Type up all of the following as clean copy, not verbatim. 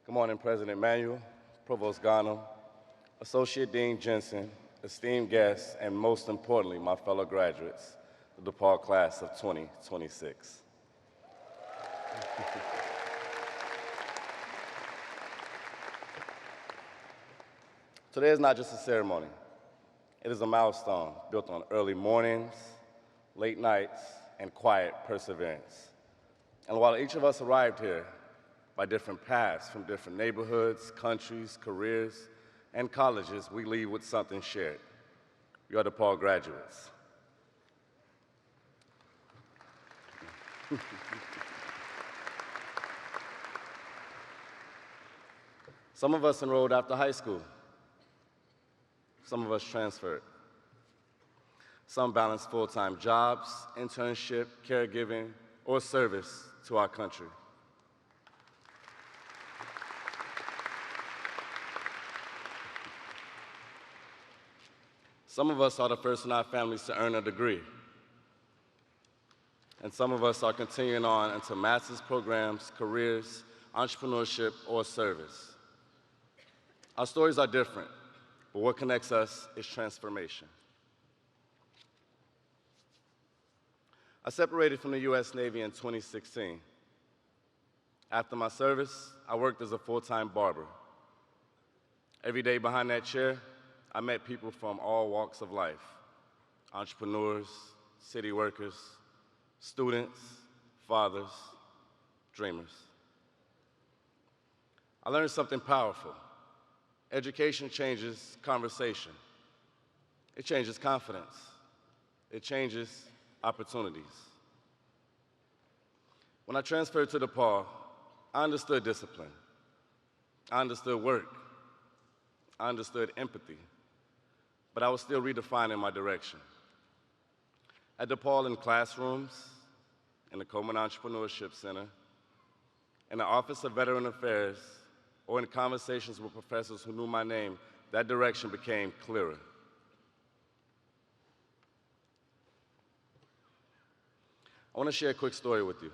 Good morning, President Manuel, Provost Garnham, Associate Dean Jensen, esteemed guests, and most importantly, my fellow graduates, the DePaul Class of 2026. Today is not just a ceremony. It is a milestone built on early mornings, late nights, and quiet perseverance. And while each of us arrived here by different paths from different neighborhoods, countries, careers, and colleges, we leave with something shared. You are DePaul graduates. Some of us enrolled after high school. Some of us transferred. Some balanced full-time jobs, internship, caregiving, or service to our country. Some of us are the first in our families to earn a degree. And some of us are continuing on into master's programs, careers, entrepreneurship, or service. Our stories are different, but what connects us is transformation. I separated from the U.S. Navy in 2016. After my service, I worked as a full-time barber. Every day behind that chair, I met people from all walks of life: entrepreneurs, city workers, students, fathers, dreamers. I learned something powerful. Education changes conversation. It changes confidence. It changes opportunities. When I transferred to DePaul, I understood discipline. I understood work. I understood empathy. But I was still redefining my direction. At DePaul, in classrooms, in the Coleman Entrepreneurship Center, in the Office of Veteran Affairs, or in conversations with professors who knew my name, that direction became clearer. I want to share a quick story with you.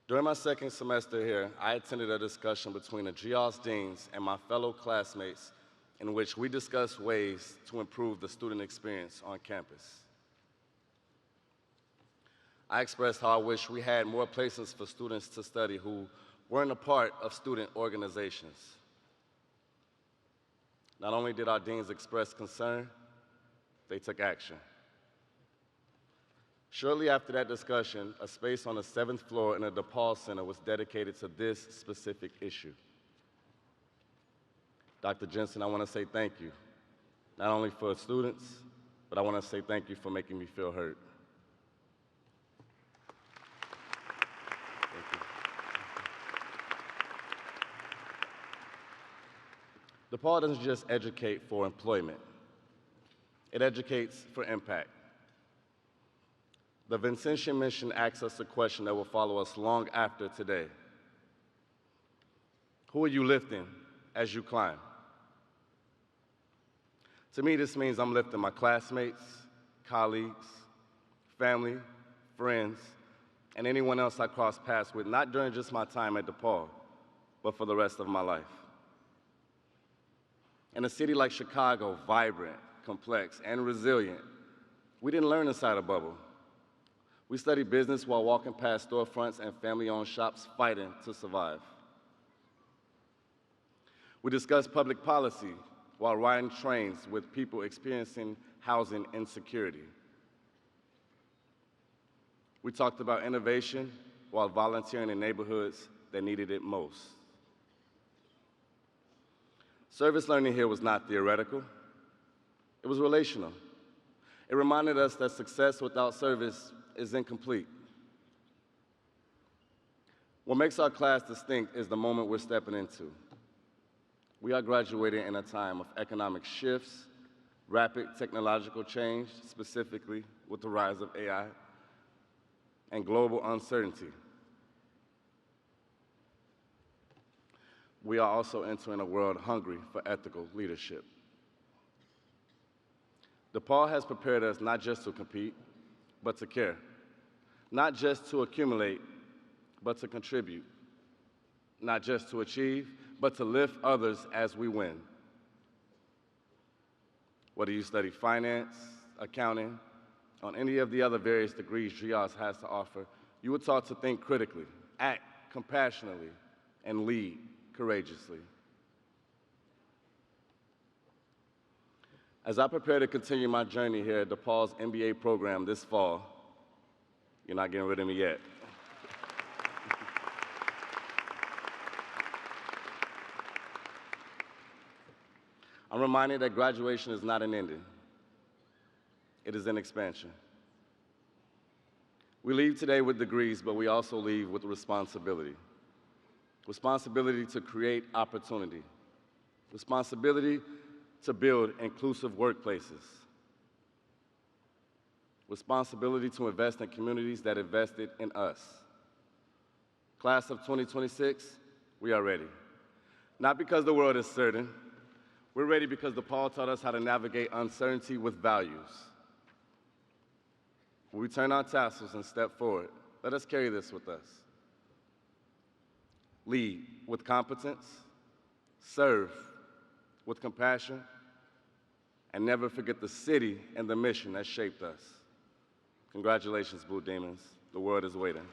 During my second semester here, I attended a discussion between the Driehaus deans and my fellow classmates in which we discussed ways to improve the student experience on campus. I expressed how I wish we had more places for students to study who weren't a part of student organizations. Not only did our deans express concern, they took action. Shortly after that discussion, a space on the 7th floor in the DePaul Center was dedicated to this specific issue. Dr. Jensen, I want to say thank you, not only for students, but I want to say thank you for making me feel heard. Thank you. DePaul doesn't just educate for employment. It educates for impact. The Vincentian mission asks us a question that will follow us long after today. Who are you lifting as you climb? To me, this means I'm lifting my classmates, colleagues, family, friends, and anyone else I cross paths with, not during just my time at DePaul, but for the rest of my life. In a city like Chicago, vibrant, complex, and resilient, we didn't learn inside a bubble. We studied business while walking past storefronts and family-owned shops fighting to survive. We discussed public policy while riding trains with people experiencing housing insecurity. We talked about innovation while volunteering in neighborhoods that needed it most. Service learning here was not theoretical. It was relational. It reminded us that success without service is incomplete. What makes our class distinct is the moment we're stepping into. We are graduating in a time of economic shifts, rapid technological change, specifically with the rise of AI, and global uncertainty. We are also entering a world hungry for ethical leadership. DePaul has prepared us not just to compete, but to care. Not just to accumulate, but to contribute. not just to achieve, but to lift others as we win. Whether you study finance, accounting, on any of the other various degrees Driehaus has to offer, you were taught to think critically, act compassionately, and lead courageously. As I prepare to continue my journey here at DePaul's MBA program this fall, you're not getting rid of me yet. I'm reminded that graduation is not an ending. It is an expansion. We leave today with degrees, but we also leave with responsibility. Responsibility to create opportunity. Responsibility to build inclusive workplaces. Responsibility to invest in communities that invested in us. Class of 2026, we are ready. Not because the world is certain. We're ready because DePaul taught us how to navigate uncertainty with values. When we turn our tassels and step forward, let us carry this with us. Lead with competence, serve with compassion, and never forget the city and the mission that shaped us. Congratulations, Blue Demons. The world is waiting.